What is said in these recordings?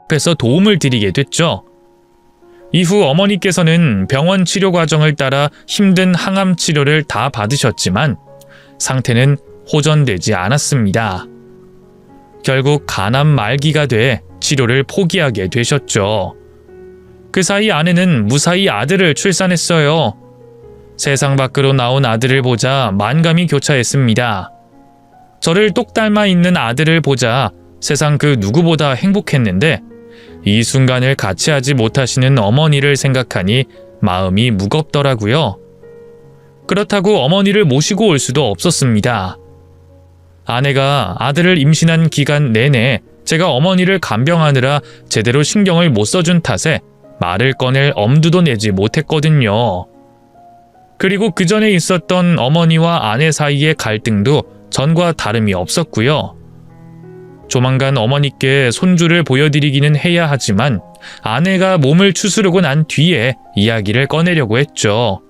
그래서 도움을 드리게 됐죠. 이후 어머니께서는 병원 치료 과정을 따라 힘든 항암 치료를 다 받으셨지만 상태는 호전되지 않았습니다. 결국 간암 말기가 돼 치료를 포기하게 되셨죠. 그 사이 아내는 무사히 아들을 출산했어요. 세상 밖으로 나온 아들을 보자 만감이 교차했습니다. 저를 똑 닮아 있는 아들을 보자 세상 그 누구보다 행복했는데 이 순간을 같이 하지 못하시는 어머니를 생각하니 마음이 무겁더라고요. 그렇다고 어머니를 모시고 올 수도 없었습니다. 아내가 아들을 임신한 기간 내내 제가 어머니를 간병하느라 제대로 신경을 못 써준 탓에 말을 꺼낼 엄두도 내지 못했거든요. 그리고 그 전에 있었던 어머니와 아내 사이의 갈등도 전과 다름이 없었고요. 조만간 어머니께 손주를 보여드리기는 해야 하지만 아내가 몸을 추스르고 난 뒤에 이야기를 꺼내려고 했죠.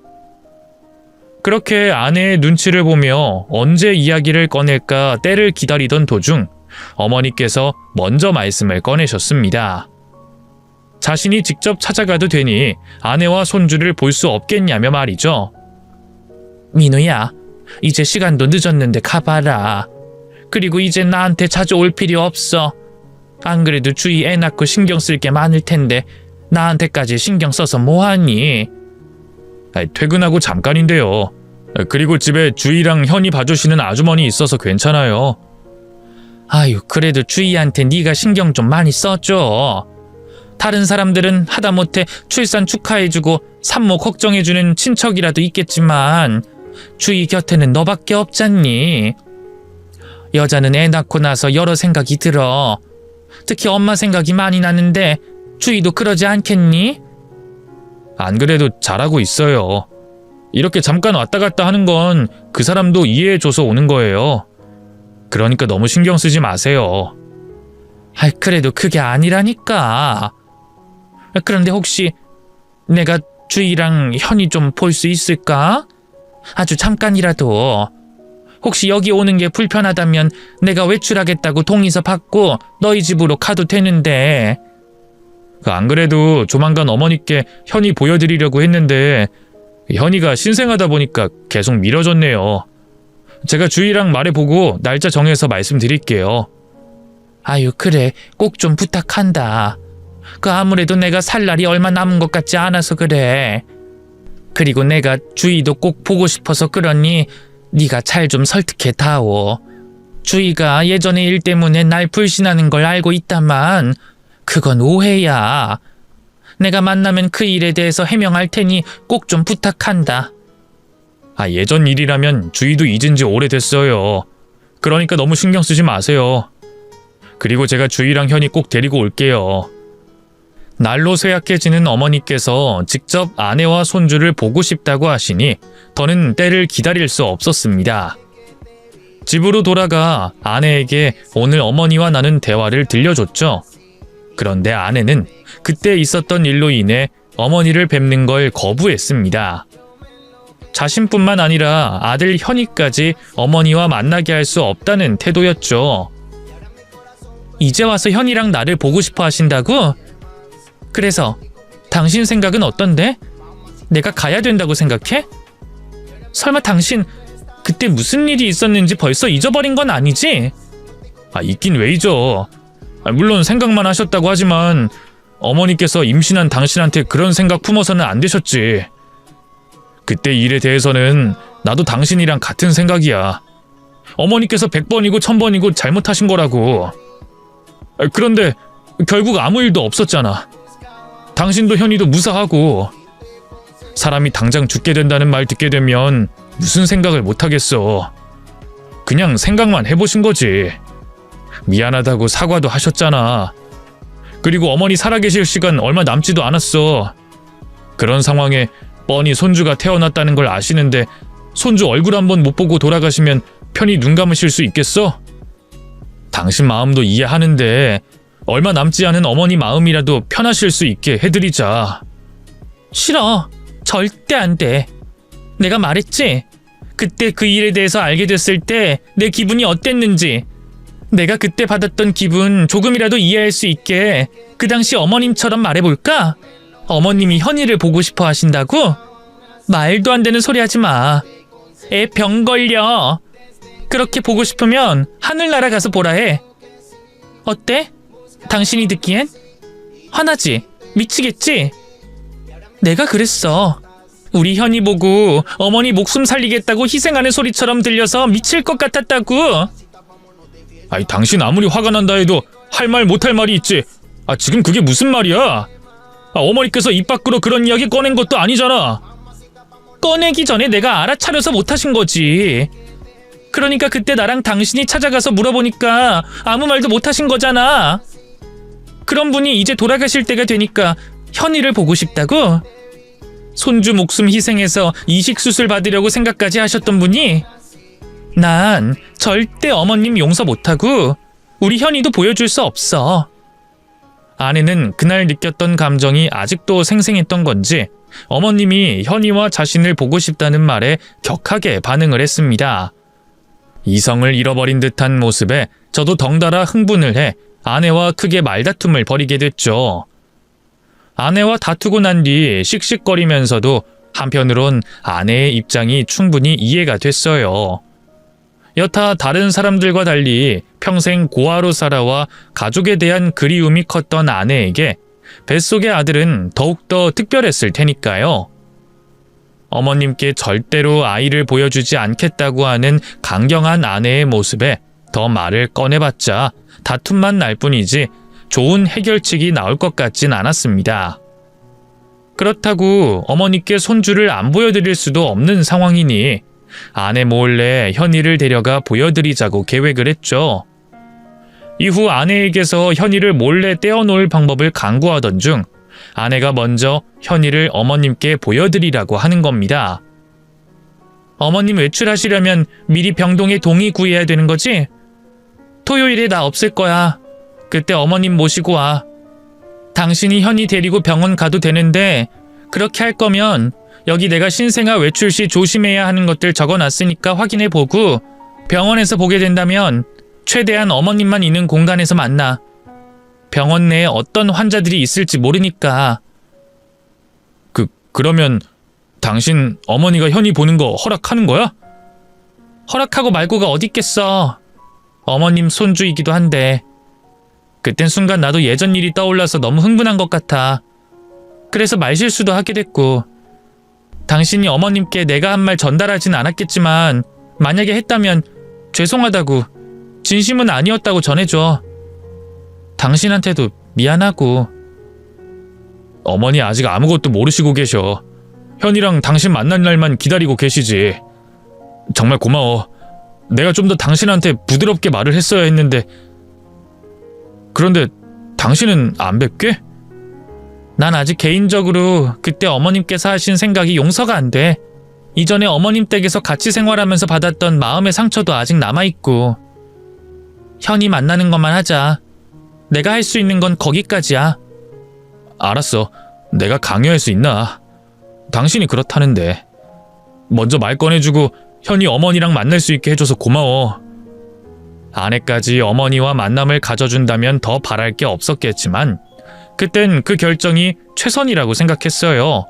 그렇게 아내의 눈치를 보며 언제 이야기를 꺼낼까 때를 기다리던 도중 어머니께서 먼저 말씀을 꺼내셨습니다. 자신이 직접 찾아가도 되니 아내와 손주를 볼 수 없겠냐며 말이죠. 민우야, 이제 시간도 늦었는데 가봐라. 그리고 이제 나한테 자주 올 필요 없어. 안 그래도 주위 애 낳고 신경 쓸 게 많을 텐데 나한테까지 신경 써서 뭐하니? 퇴근하고 잠깐인데요. 그리고 집에 주희랑 현이 봐주시는 아주머니 있어서 괜찮아요. 아유, 그래도 주희한테 네가 신경 좀 많이 써줘. 다른 사람들은 하다못해 출산 축하해주고 산모 걱정해주는 친척이라도 있겠지만 주희 곁에는 너밖에 없잖니. 여자는 애 낳고 나서 여러 생각이 들어. 특히 엄마 생각이 많이 나는데 주희도 그러지 않겠니? 안 그래도 잘하고 있어요. 이렇게 잠깐 왔다 갔다 하는 건 그 사람도 이해해줘서 오는 거예요. 그러니까 너무 신경 쓰지 마세요. 아이, 그래도 그게 아니라니까. 그런데 혹시 내가 주희랑 현이 좀 볼 수 있을까? 아주 잠깐이라도. 혹시 여기 오는 게 불편하다면 내가 외출하겠다고 동의서 받고 너희 집으로 가도 되는데. 안 그래도 조만간 어머니께 현이 보여드리려고 했는데 현이가 신생하다 보니까 계속 미뤄졌네요. 제가 주희랑 말해보고 날짜 정해서 말씀드릴게요. 아유, 그래. 꼭 좀 부탁한다. 아무래도 내가 살 날이 얼마 남은 것 같지 않아서 그래. 그리고 내가 주희도 꼭 보고 싶어서 그러니 네가 잘 좀 설득해 다오. 주희가 예전의 일 때문에 날 불신하는 걸 알고 있다만 그건 오해야. 내가 만나면 그 일에 대해서 해명할 테니 꼭 좀 부탁한다. 예전 일이라면 주희도 잊은 지 오래됐어요. 그러니까 너무 신경 쓰지 마세요. 그리고 제가 주희랑 현이 꼭 데리고 올게요. 날로 쇠약해지는 어머니께서 직접 아내와 손주를 보고 싶다고 하시니 더는 때를 기다릴 수 없었습니다. 집으로 돌아가 아내에게 오늘 어머니와 나눈 대화를 들려줬죠. 그런데 아내는 그때 있었던 일로 인해 어머니를 뵙는 걸 거부했습니다. 자신뿐만 아니라 아들 현이까지 어머니와 만나게 할 수 없다는 태도였죠. 이제 와서 현이랑 나를 보고 싶어 하신다고? 그래서 당신 생각은 어떤데? 내가 가야 된다고 생각해? 설마 당신 그때 무슨 일이 있었는지 벌써 잊어버린 건 아니지? 있긴 왜 잊어. 물론 생각만 하셨다고 하지만 어머니께서 임신한 당신한테 그런 생각 품어서는 안 되셨지. 그때 일에 대해서는 나도 당신이랑 같은 생각이야. 어머니께서 100번이고 1000번이고 잘못하신 거라고. 그런데 결국 아무 일도 없었잖아. 당신도 현이도 무사하고. 사람이 당장 죽게 된다는 말 듣게 되면 무슨 생각을 못하겠어. 그냥 생각만 해보신 거지. 미안하다고 사과도 하셨잖아. 그리고 어머니 살아계실 시간 얼마 남지도 않았어. 그런 상황에 뻔히 손주가 태어났다는 걸 아시는데 손주 얼굴 한번 못 보고 돌아가시면 편히 눈 감으실 수 있겠어? 당신 마음도 이해하는데 얼마 남지 않은 어머니 마음이라도 편하실 수 있게 해드리자. 싫어. 절대 안 돼. 내가 말했지? 그때 그 일에 대해서 알게 됐을 때 내 기분이 어땠는지. 내가 그때 받았던 기분 조금이라도 이해할 수 있게 그 당시 어머님처럼 말해볼까? 어머님이 현이를 보고 싶어 하신다고? 말도 안 되는 소리 하지 마. 애 병 걸려. 그렇게 보고 싶으면 하늘나라 가서 보라 해. 어때? 당신이 듣기엔? 화나지? 미치겠지? 내가 그랬어. 우리 현이 보고 어머니 목숨 살리겠다고 희생하는 소리처럼 들려서 미칠 것 같았다고. 아이, 당신 아무리 화가 난다 해도 할 말 못할 말이 있지. 지금 그게 무슨 말이야? 어머니께서 입 밖으로 그런 이야기 꺼낸 것도 아니잖아. 꺼내기 전에 내가 알아차려서 못하신 거지. 그러니까 그때 나랑 당신이 찾아가서 물어보니까 아무 말도 못하신 거잖아. 그런 분이 이제 돌아가실 때가 되니까 현이를 보고 싶다고? 손주 목숨 희생해서 이식수술 받으려고 생각까지 하셨던 분이? 난 절대 어머님 용서 못하고 우리 현이도 보여줄 수 없어. 아내는 그날 느꼈던 감정이 아직도 생생했던 건지 어머님이 현이와 자신을 보고 싶다는 말에 격하게 반응을 했습니다. 이성을 잃어버린 듯한 모습에 저도 덩달아 흥분을 해 아내와 크게 말다툼을 벌이게 됐죠. 아내와 다투고 난 뒤 씩씩거리면서도 한편으론 아내의 입장이 충분히 이해가 됐어요. 여타 다른 사람들과 달리 평생 고아로 살아와 가족에 대한 그리움이 컸던 아내에게 뱃속의 아들은 더욱더 특별했을 테니까요. 어머님께 절대로 아이를 보여주지 않겠다고 하는 강경한 아내의 모습에 더 말을 꺼내봤자 다툼만 날 뿐이지 좋은 해결책이 나올 것 같진 않았습니다. 그렇다고 어머니께 손주를 안 보여드릴 수도 없는 상황이니 아내 몰래 현이를 데려가 보여드리자고 계획을 했죠. 이후 아내에게서 현이를 몰래 떼어놓을 방법을 강구하던 중 아내가 먼저 현이를 어머님께 보여드리라고 하는 겁니다. 어머님 외출하시려면 미리 병동에 동의 구해야 되는 거지? 토요일에 나 없을 거야. 그때 어머님 모시고 와. 당신이 현이 데리고 병원 가도 되는데 그렇게 할 거면 여기 내가 신생아 외출 시 조심해야 하는 것들 적어놨으니까 확인해보고 병원에서 보게 된다면 최대한 어머님만 있는 공간에서 만나. 병원 내에 어떤 환자들이 있을지 모르니까. 그러면 당신 어머니가 현이 보는 거 허락하는 거야? 허락하고 말고가 어딨겠어. 어머님 손주이기도 한데. 그땐 순간 나도 예전 일이 떠올라서 너무 흥분한 것 같아. 그래서 말실수도 하게 됐고. 당신이 어머님께 내가 한 말 전달하진 않았겠지만 만약에 했다면 죄송하다고, 진심은 아니었다고 전해줘. 당신한테도 미안하고. 어머니 아직 아무것도 모르시고 계셔. 현이랑 당신 만날 날만 기다리고 계시지. 정말 고마워. 내가 좀 더 당신한테 부드럽게 말을 했어야 했는데. 그런데 당신은 안 뵙게? 난 아직 개인적으로 그때 어머님께서 하신 생각이 용서가 안 돼. 이전에 어머님 댁에서 같이 생활하면서 받았던 마음의 상처도 아직 남아있고. 현이 만나는 것만 하자. 내가 할 수 있는 건 거기까지야. 알았어. 내가 강요할 수 있나? 당신이 그렇다는데. 먼저 말 꺼내주고 현이 어머니랑 만날 수 있게 해줘서 고마워. 아내까지 어머니와 만남을 가져준다면 더 바랄 게 없었겠지만 그땐 그 결정이 최선이라고 생각했어요.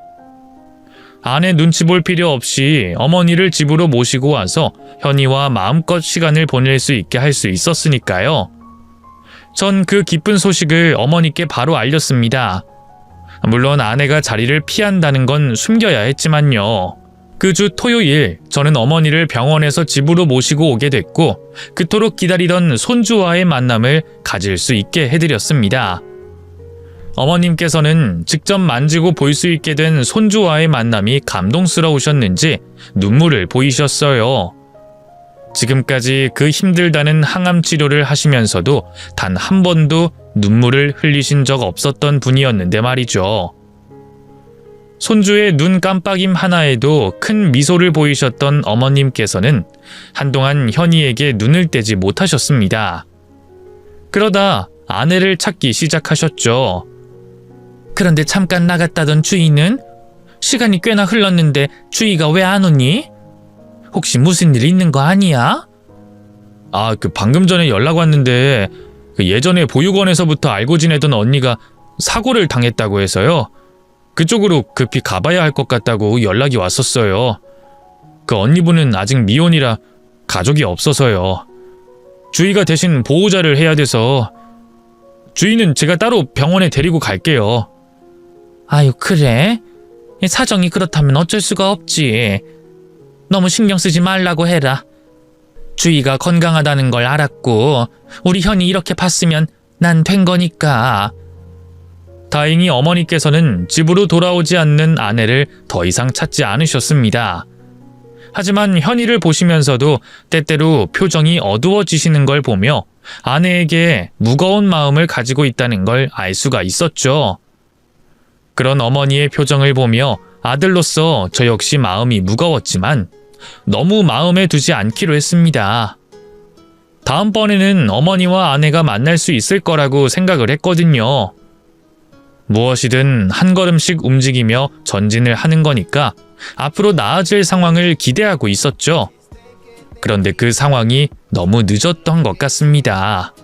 아내 눈치 볼 필요 없이 어머니를 집으로 모시고 와서 현이와 마음껏 시간을 보낼 수 있게 할 수 있었으니까요. 전 그 기쁜 소식을 어머니께 바로 알렸습니다. 물론 아내가 자리를 피한다는 건 숨겨야 했지만요. 그 주 토요일 저는 어머니를 병원에서 집으로 모시고 오게 됐고 그토록 기다리던 손주와의 만남을 가질 수 있게 해드렸습니다. 어머님께서는 직접 만지고 볼 수 있게 된 손주와의 만남이 감동스러우셨는지 눈물을 보이셨어요. 지금까지 그 힘들다는 항암 치료를 하시면서도 단 한 번도 눈물을 흘리신 적 없었던 분이었는데 말이죠. 손주의 눈 깜빡임 하나에도 큰 미소를 보이셨던 어머님께서는 한동안 현이에게 눈을 떼지 못하셨습니다. 그러다 아내를 찾기 시작하셨죠. 그런데 잠깐 나갔다던 주희는? 시간이 꽤나 흘렀는데 주희가 왜 안 오니? 혹시 무슨 일 있는 거 아니야? 방금 전에 연락 왔는데 예전에 보육원에서부터 알고 지내던 언니가 사고를 당했다고 해서요. 그쪽으로 급히 가봐야 할 것 같다고 연락이 왔었어요. 그 언니분은 아직 미혼이라 가족이 없어서요. 주희가 대신 보호자를 해야 돼서 주희는 제가 따로 병원에 데리고 갈게요. 아유, 그래? 사정이 그렇다면 어쩔 수가 없지. 너무 신경 쓰지 말라고 해라. 주희가 건강하다는 걸 알았고 우리 현이 이렇게 봤으면 난 된 거니까. 다행히 어머니께서는 집으로 돌아오지 않는 아내를 더 이상 찾지 않으셨습니다. 하지만 현이를 보시면서도 때때로 표정이 어두워지시는 걸 보며 아내에게 무거운 마음을 가지고 있다는 걸 알 수가 있었죠. 그런 어머니의 표정을 보며 아들로서 저 역시 마음이 무거웠지만 너무 마음에 두지 않기로 했습니다. 다음번에는 어머니와 아내가 만날 수 있을 거라고 생각을 했거든요. 무엇이든 한 걸음씩 움직이며 전진을 하는 거니까 앞으로 나아질 상황을 기대하고 있었죠. 그런데 그 상황이 너무 늦었던 것 같습니다.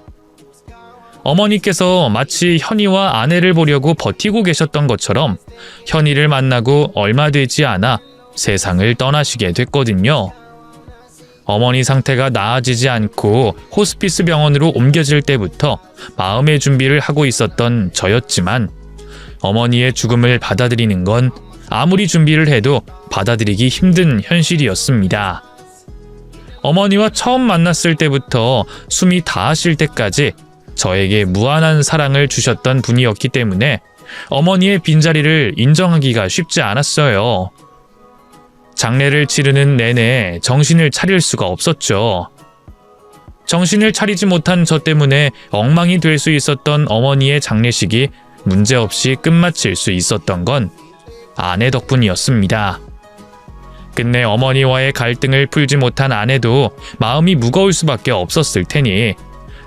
어머니께서 마치 현이와 아내를 보려고 버티고 계셨던 것처럼 현이를 만나고 얼마 되지 않아 세상을 떠나시게 됐거든요. 어머니 상태가 나아지지 않고 호스피스 병원으로 옮겨질 때부터 마음의 준비를 하고 있었던 저였지만 어머니의 죽음을 받아들이는 건 아무리 준비를 해도 받아들이기 힘든 현실이었습니다. 어머니와 처음 만났을 때부터 숨이 닿으실 때까지 저에게 무한한 사랑을 주셨던 분이었기 때문에 어머니의 빈자리를 인정하기가 쉽지 않았어요. 장례를 치르는 내내 정신을 차릴 수가 없었죠. 정신을 차리지 못한 저 때문에 엉망이 될 수 있었던 어머니의 장례식이 문제없이 끝마칠 수 있었던 건 아내 덕분이었습니다. 끝내 어머니와의 갈등을 풀지 못한 아내도 마음이 무거울 수밖에 없었을 테니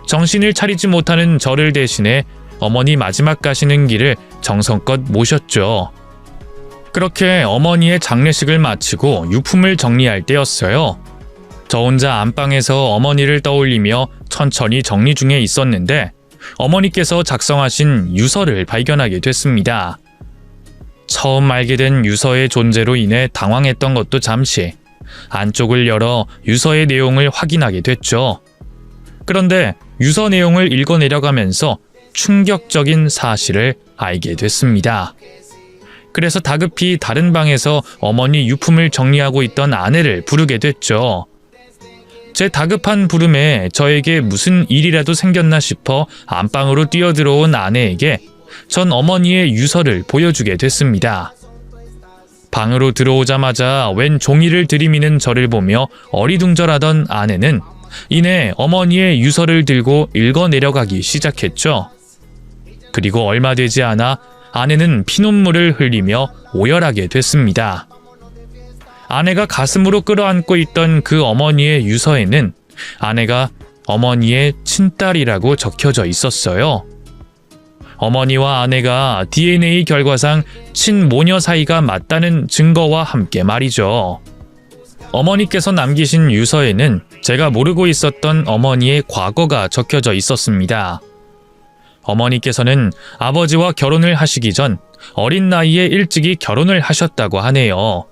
정신을 차리지 못하는 저를 대신해 어머니 마지막 가시는 길을 정성껏 모셨죠. 그렇게 어머니의 장례식을 마치고 유품을 정리할 때였어요. 저 혼자 안방에서 어머니를 떠올리며 천천히 정리 중에 있었는데 어머니께서 작성하신 유서를 발견하게 됐습니다. 처음 알게 된 유서의 존재로 인해 당황했던 것도 잠시 안쪽을 열어 유서의 내용을 확인하게 됐죠. 그런데 유서 내용을 읽어내려가면서 충격적인 사실을 알게 됐습니다. 그래서 다급히 다른 방에서 어머니 유품을 정리하고 있던 아내를 부르게 됐죠. 제 다급한 부름에 저에게 무슨 일이라도 생겼나 싶어 안방으로 뛰어들어온 아내에게 전 어머니의 유서를 보여주게 됐습니다. 방으로 들어오자마자 웬 종이를 들이미는 저를 보며 어리둥절하던 아내는 이내 어머니의 유서를 들고 읽어내려가기 시작했죠. 그리고 얼마 되지 않아 아내는 피눈물을 흘리며 오열하게 됐습니다. 아내가 가슴으로 끌어안고 있던 그 어머니의 유서에는 아내가 어머니의 친딸이라고 적혀져 있었어요. 어머니와 아내가 DNA 결과상 친모녀 사이가 맞다는 증거와 함께 말이죠. 어머니께서 남기신 유서에는 제가 모르고 있었던 어머니의 과거가 적혀져 있었습니다. 어머니께서는 아버지와 결혼을 하시기 전 어린 나이에 일찍이 결혼을 하셨다고 하네요.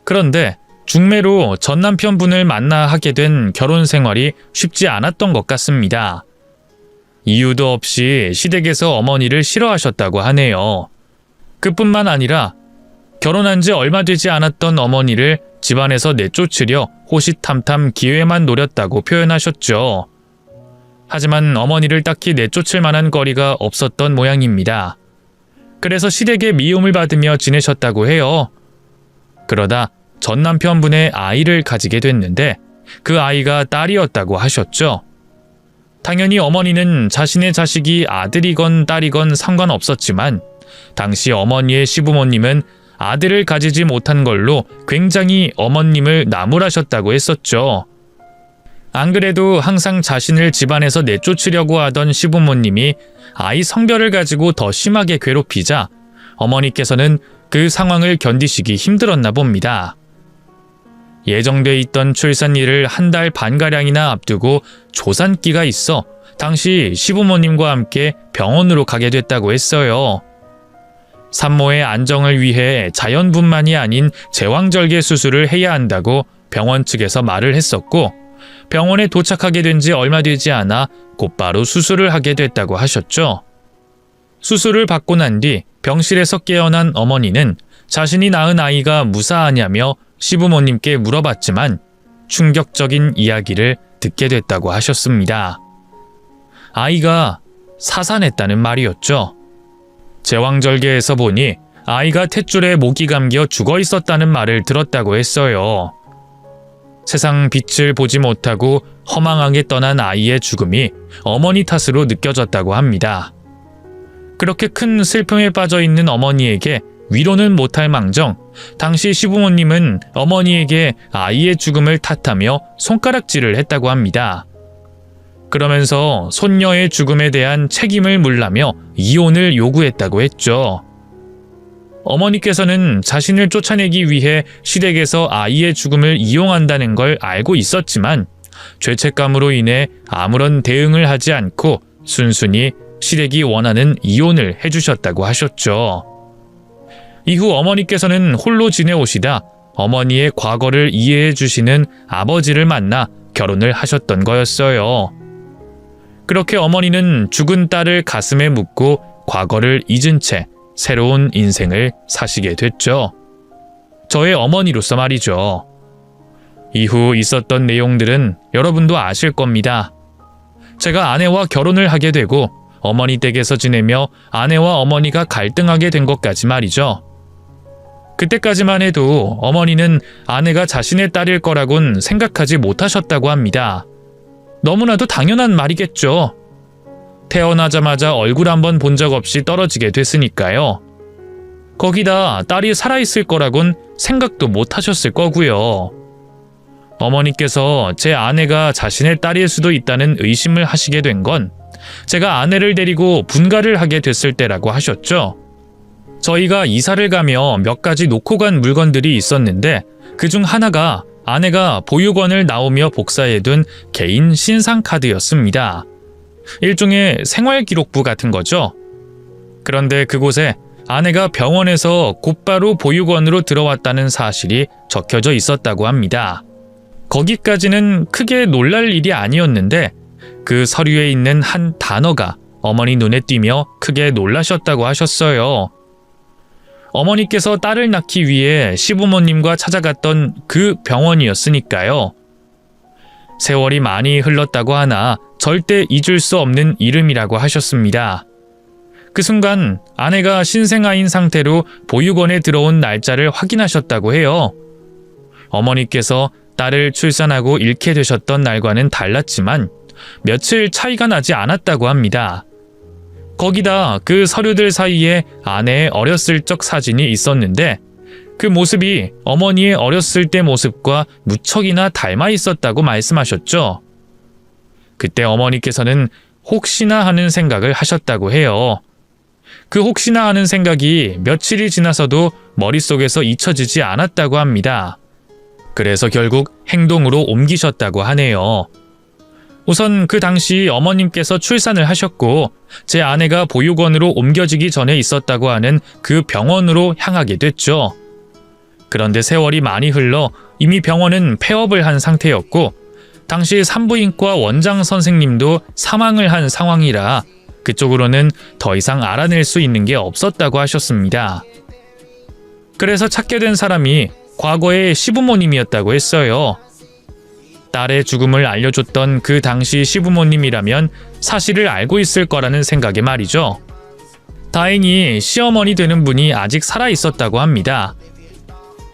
그런데 중매로 전 남편분을 만나 하게 된 결혼 생활이 쉽지 않았던 것 같습니다. 이유도 없이 시댁에서 어머니를 싫어하셨다고 하네요. 그뿐만 아니라 결혼한 지 얼마 되지 않았던 어머니를 집안에서 내쫓으려 호시탐탐 기회만 노렸다고 표현하셨죠. 하지만 어머니를 딱히 내쫓을 만한 거리가 없었던 모양입니다. 그래서 시댁의 미움을 받으며 지내셨다고 해요. 그러다 전 남편분의 아이를 가지게 됐는데 그 아이가 딸이었다고 하셨죠. 당연히 어머니는 자신의 자식이 아들이건 딸이건 상관없었지만 당시 어머니의 시부모님은 아들을 가지지 못한 걸로 굉장히 어머님을 나무라셨다고 했었죠. 안 그래도 항상 자신을 집안에서 내쫓으려고 하던 시부모님이 아이 성별을 가지고 더 심하게 괴롭히자 어머니께서는 그 상황을 견디시기 힘들었나 봅니다. 예정돼 있던 출산일을 한 달 반가량이나 앞두고 조산기가 있어 당시 시부모님과 함께 병원으로 가게 됐다고 했어요. 산모의 안정을 위해 자연분만이 아닌 제왕절개 수술을 해야 한다고 병원 측에서 말을 했었고, 병원에 도착하게 된 지 얼마 되지 않아 곧바로 수술을 하게 됐다고 하셨죠. 수술을 받고 난 뒤 병실에서 깨어난 어머니는 자신이 낳은 아이가 무사하냐며 시부모님께 물어봤지만 충격적인 이야기를 듣게 됐다고 하셨습니다. 아이가 사산했다는 말이었죠. 제왕절개에서 보니 아이가 탯줄에 목이 감겨 죽어 있었다는 말을 들었다고 했어요. 세상 빛을 보지 못하고 허망하게 떠난 아이의 죽음이 어머니 탓으로 느껴졌다고 합니다. 그렇게 큰 슬픔에 빠져 있는 어머니에게 위로는 못할 망정, 당시 시부모님은 어머니에게 아이의 죽음을 탓하며 손가락질을 했다고 합니다. 그러면서 손녀의 죽음에 대한 책임을 물라며 이혼을 요구했다고 했죠. 어머니께서는 자신을 쫓아내기 위해 시댁에서 아이의 죽음을 이용한다는 걸 알고 있었지만 죄책감으로 인해 아무런 대응을 하지 않고 순순히 시댁이 원하는 이혼을 해주셨다고 하셨죠. 이후 어머니께서는 홀로 지내오시다 어머니의 과거를 이해해 주시는 아버지를 만나 결혼을 하셨던 거였어요. 그렇게 어머니는 죽은 딸을 가슴에 묻고 과거를 잊은 채 새로운 인생을 사시게 됐죠. 저의 어머니로서 말이죠. 이후 있었던 내용들은 여러분도 아실 겁니다. 제가 아내와 결혼을 하게 되고 어머니 댁에서 지내며 아내와 어머니가 갈등하게 된 것까지 말이죠. 그때까지만 해도 어머니는 아내가 자신의 딸일 거라곤 생각하지 못하셨다고 합니다. 너무나도 당연한 말이겠죠. 태어나자마자 얼굴 한번 본 적 없이 떨어지게 됐으니까요. 거기다 딸이 살아있을 거라곤 생각도 못 하셨을 거고요. 어머니께서 제 아내가 자신의 딸일 수도 있다는 의심을 하시게 된 건 제가 아내를 데리고 분가를 하게 됐을 때라고 하셨죠. 저희가 이사를 가며 몇 가지 놓고 간 물건들이 있었는데 그중 하나가 아내가 보육원을 나오며 복사해둔 개인 신상카드였습니다. 일종의 생활기록부 같은 거죠. 그런데 그곳에 아내가 병원에서 곧바로 보육원으로 들어왔다는 사실이 적혀져 있었다고 합니다. 거기까지는 크게 놀랄 일이 아니었는데 그 서류에 있는 한 단어가 어머니 눈에 띄며 크게 놀라셨다고 하셨어요. 어머니께서 딸을 낳기 위해 시부모님과 찾아갔던 그 병원이었으니까요. 세월이 많이 흘렀다고 하나 절대 잊을 수 없는 이름이라고 하셨습니다. 그 순간 아내가 신생아인 상태로 보육원에 들어온 날짜를 확인하셨다고 해요. 어머니께서 딸을 출산하고 잃게 되셨던 날과는 달랐지만 며칠 차이가 나지 않았다고 합니다. 거기다 그 서류들 사이에 아내의 어렸을 적 사진이 있었는데 그 모습이 어머니의 어렸을 때 모습과 무척이나 닮아 있었다고 말씀하셨죠. 그때 어머니께서는 혹시나 하는 생각을 하셨다고 해요. 그 혹시나 하는 생각이 며칠이 지나서도 머릿속에서 잊혀지지 않았다고 합니다. 그래서 결국 행동으로 옮기셨다고 하네요. 우선 그 당시 어머님께서 출산을 하셨고 제 아내가 보육원으로 옮겨지기 전에 있었다고 하는 그 병원으로 향하게 됐죠. 그런데 세월이 많이 흘러 이미 병원은 폐업을 한 상태였고 당시 산부인과 원장 선생님도 사망을 한 상황이라 그쪽으로는 더 이상 알아낼 수 있는 게 없었다고 하셨습니다. 그래서 찾게 된 사람이 과거의 시부모님이었다고 했어요. 딸의 죽음을 알려줬던 그 당시 시부모님이라면 사실을 알고 있을 거라는 생각에 말이죠. 다행히 시어머니 되는 분이 아직 살아있었다고 합니다.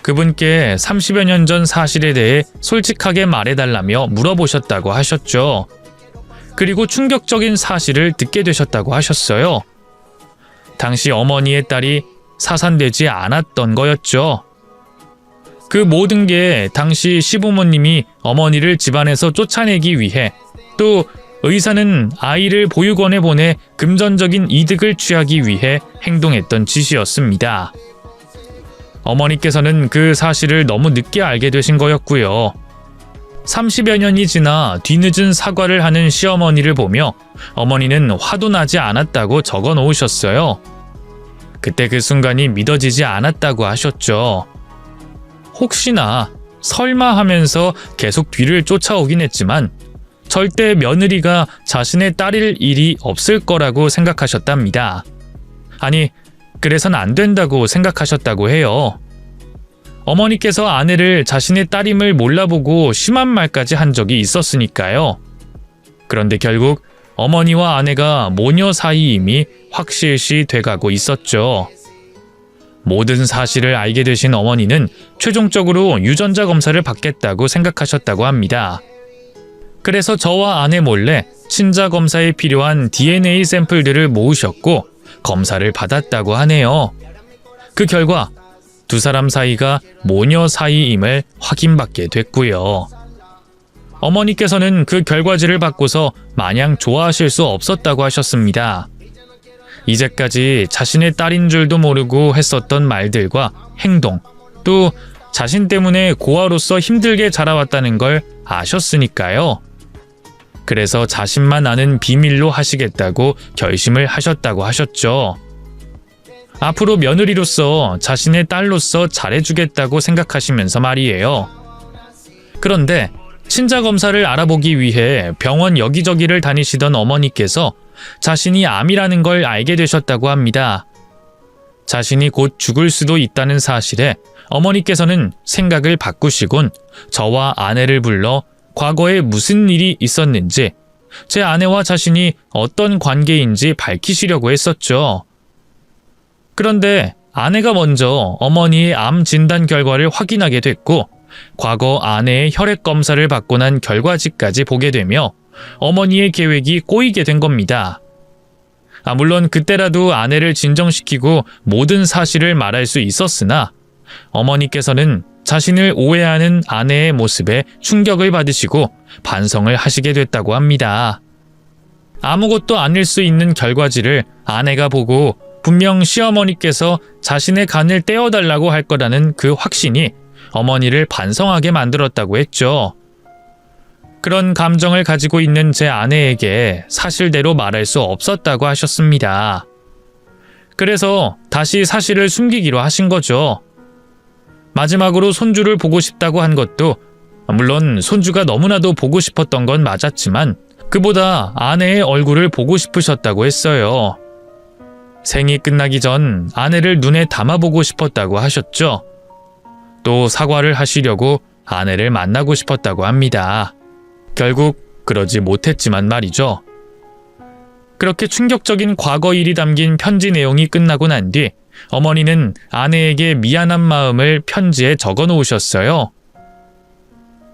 그분께 30여 년 전 사실에 대해 솔직하게 말해달라며 물어보셨다고 하셨죠. 그리고 충격적인 사실을 듣게 되셨다고 하셨어요. 당시 어머니의 딸이 사산되지 않았던 거였죠. 그 모든 게 당시 시부모님이 어머니를 집안에서 쫓아내기 위해 또 의사는 아이를 보육원에 보내 금전적인 이득을 취하기 위해 행동했던 짓이었습니다. 어머니께서는 그 사실을 너무 늦게 알게 되신 거였고요. 30여 년이 지나 뒤늦은 사과를 하는 시어머니를 보며 어머니는 화도 나지 않았다고 적어 놓으셨어요. 그때 그 순간이 믿어지지 않았다고 하셨죠. 혹시나 설마 하면서 계속 뒤를 쫓아오긴 했지만 절대 며느리가 자신의 딸일 일이 없을 거라고 생각하셨답니다. 아니, 그래선 안 된다고 생각하셨다고 해요. 어머니께서 아내를 자신의 딸임을 몰라보고 심한 말까지 한 적이 있었으니까요. 그런데 결국 어머니와 아내가 모녀 사이임이 확실시 돼가고 있었죠. 모든 사실을 알게 되신 어머니는 최종적으로 유전자 검사를 받겠다고 생각하셨다고 합니다. 그래서 저와 아내 몰래 친자 검사에 필요한 DNA 샘플들을 모으셨고 검사를 받았다고 하네요. 그 결과 두 사람 사이가 모녀 사이임을 확인받게 됐고요. 어머니께서는 그 결과지를 받고서 마냥 좋아하실 수 없었다고 하셨습니다. 이제까지 자신의 딸인 줄도 모르고 했었던 말들과 행동, 또 자신 때문에 고아로서 힘들게 자라왔다는 걸 아셨으니까요. 그래서 자신만 아는 비밀로 하시겠다고 결심을 하셨다고 하셨죠. 앞으로 며느리로서 자신의 딸로서 잘해주겠다고 생각하시면서 말이에요. 그런데 친자 검사를 알아보기 위해 병원 여기저기를 다니시던 어머니께서 자신이 암이라는 걸 알게 되셨다고 합니다. 자신이 곧 죽을 수도 있다는 사실에 어머니께서는 생각을 바꾸시곤 저와 아내를 불러 과거에 무슨 일이 있었는지, 제 아내와 자신이 어떤 관계인지 밝히시려고 했었죠. 그런데 아내가 먼저 어머니의 암 진단 결과를 확인하게 됐고 과거 아내의 혈액 검사를 받고 난 결과지까지 보게 되며 어머니의 계획이 꼬이게 된 겁니다. 물론 그때라도 아내를 진정시키고 모든 사실을 말할 수 있었으나 어머니께서는 자신을 오해하는 아내의 모습에 충격을 받으시고 반성을 하시게 됐다고 합니다. 아무것도 아닐 수 있는 결과지를 아내가 보고 분명 시어머니께서 자신의 간을 떼어달라고 할 거라는 그 확신이 어머니를 반성하게 만들었다고 했죠. 그런 감정을 가지고 있는 제 아내에게 사실대로 말할 수 없었다고 하셨습니다. 그래서 다시 사실을 숨기기로 하신 거죠. 마지막으로 손주를 보고 싶다고 한 것도 물론 손주가 너무나도 보고 싶었던 건 맞았지만 그보다 아내의 얼굴을 보고 싶으셨다고 했어요. 생이 끝나기 전 아내를 눈에 담아보고 싶었다고 하셨죠. 또 사과를 하시려고 아내를 만나고 싶었다고 합니다. 결국 그러지 못했지만 말이죠. 그렇게 충격적인 과거 일이 담긴 편지 내용이 끝나고 난 뒤 어머니는 아내에게 미안한 마음을 편지에 적어 놓으셨어요.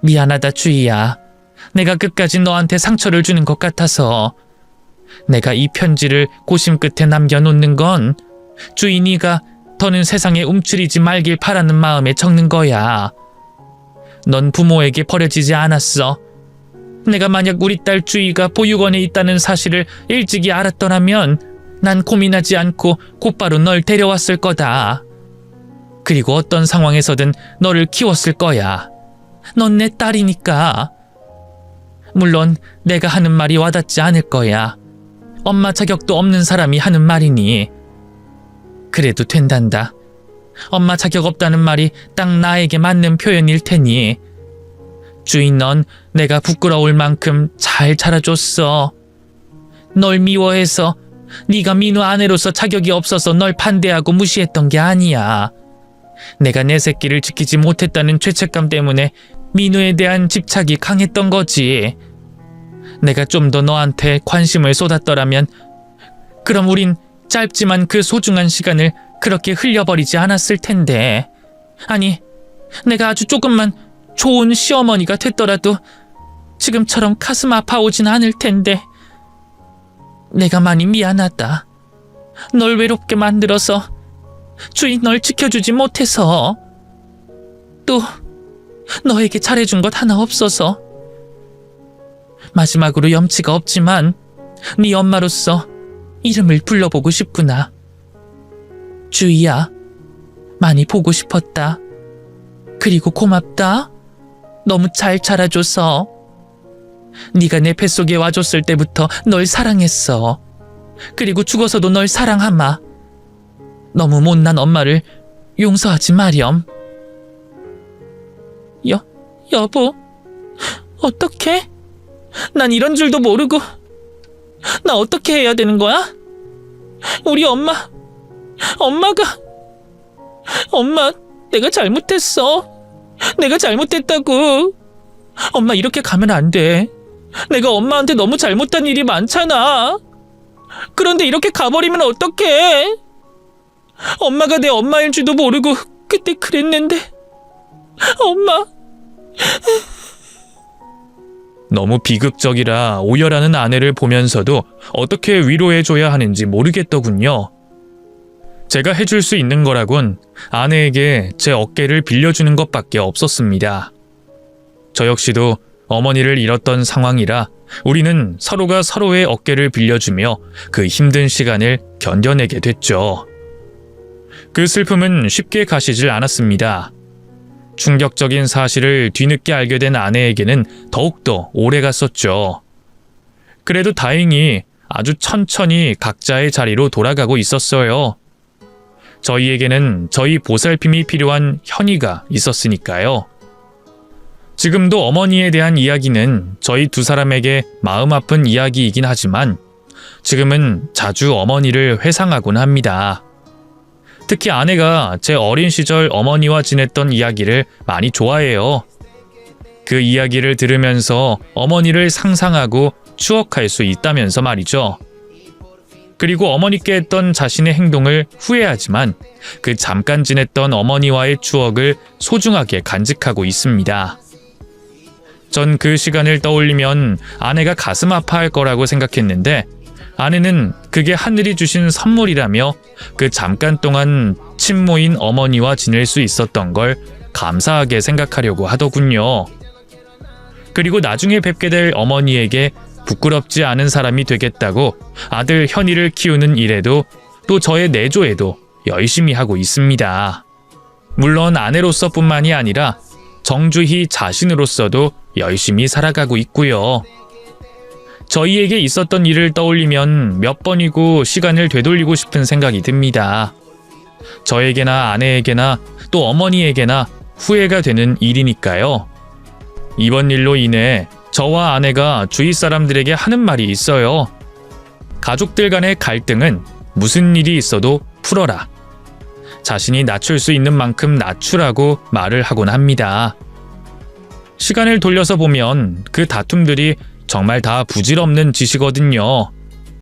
미안하다 주희야. 내가 끝까지 너한테 상처를 주는 것 같아서. 내가 이 편지를 고심 끝에 남겨놓는 건 주희 네가 더는 세상에 움츠리지 말길 바라는 마음에 적는 거야. 넌 부모에게 버려지지 않았어. 내가 만약 우리 딸 주희가 보육원에 있다는 사실을 일찍이 알았더라면 난 고민하지 않고 곧바로 널 데려왔을 거다. 그리고 어떤 상황에서든 너를 키웠을 거야. 넌 내 딸이니까. 물론 내가 하는 말이 와닿지 않을 거야. 엄마 자격도 없는 사람이 하는 말이니. 그래도 된단다. 엄마 자격 없다는 말이 딱 나에게 맞는 표현일 테니. 주인 넌 내가 부끄러울 만큼 잘 자라줬어. 널 미워해서 네가 민우 아내로서 자격이 없어서 널 반대하고 무시했던 게 아니야. 내가 내 새끼를 지키지 못했다는 죄책감 때문에 민우에 대한 집착이 강했던 거지. 내가 좀 더 너한테 관심을 쏟았더라면 그럼 우린 짧지만 그 소중한 시간을 그렇게 흘려버리지 않았을 텐데. 아니, 내가 아주 조금만 좋은 시어머니가 됐더라도 지금처럼 가슴 아파오진 않을 텐데. 내가 많이 미안하다. 널 외롭게 만들어서, 주인 널 지켜주지 못해서, 또 너에게 잘해준 것 하나 없어서. 마지막으로 염치가 없지만 네 엄마로서 이름을 불러보고 싶구나. 주희야, 많이 보고 싶었다. 그리고 고맙다. 너무 잘 자라줘서. 네가 내 뱃속에 와줬을 때부터 널 사랑했어. 그리고 죽어서도 널 사랑하마. 너무 못난 엄마를 용서하지 마렴. 여보, 어떡해? 난 이런 줄도 모르고. 나 어떻게 해야 되는 거야? 우리 엄마, 내가 잘못했어. 내가 잘못했다고. 엄마 이렇게 가면 안 돼. 내가 엄마한테 너무 잘못한 일이 많잖아. 그런데 이렇게 가버리면 어떡해? 엄마가 내 엄마인 줄도 모르고 그때 그랬는데. 엄마. 너무 비극적이라 오열하는 아내를 보면서도 어떻게 위로해줘야 하는지 모르겠더군요. 제가 해줄 수 있는 거라곤 아내에게 제 어깨를 빌려주는 것밖에 없었습니다. 저 역시도 어머니를 잃었던 상황이라 우리는 서로가 서로의 어깨를 빌려주며 그 힘든 시간을 견뎌내게 됐죠. 그 슬픔은 쉽게 가시질 않았습니다. 충격적인 사실을 뒤늦게 알게 된 아내에게는 더욱더 오래 갔었죠. 그래도 다행히 아주 천천히 각자의 자리로 돌아가고 있었어요. 저희에게는 저희 보살핌이 필요한 현이가 있었으니까요. 지금도 어머니에 대한 이야기는 저희 두 사람에게 마음 아픈 이야기이긴 하지만 지금은 자주 어머니를 회상하곤 합니다. 특히 아내가 제 어린 시절 어머니와 지냈던 이야기를 많이 좋아해요. 그 이야기를 들으면서 어머니를 상상하고 추억할 수 있다면서 말이죠. 그리고 어머니께 했던 자신의 행동을 후회하지만 그 잠깐 지냈던 어머니와의 추억을 소중하게 간직하고 있습니다. 전 그 시간을 떠올리면 아내가 가슴 아파할 거라고 생각했는데 아내는 그게 하늘이 주신 선물이라며 그 잠깐 동안 친모인 어머니와 지낼 수 있었던 걸 감사하게 생각하려고 하더군요. 그리고 나중에 뵙게 될 어머니에게 부끄럽지 않은 사람이 되겠다고 아들 현이를 키우는 일에도 또 저의 내조에도 열심히 하고 있습니다. 물론 아내로서뿐만이 아니라 정주희 자신으로서도 열심히 살아가고 있고요. 저희에게 있었던 일을 떠올리면 몇 번이고 시간을 되돌리고 싶은 생각이 듭니다. 저에게나 아내에게나 또 어머니에게나 후회가 되는 일이니까요. 이번 일로 인해 저와 아내가 주위 사람들에게 하는 말이 있어요. 가족들 간의 갈등은 무슨 일이 있어도 풀어라. 자신이 낮출 수 있는 만큼 낮추라고 말을 하곤 합니다. 시간을 돌려서 보면 그 다툼들이 정말 다 부질없는 짓이거든요.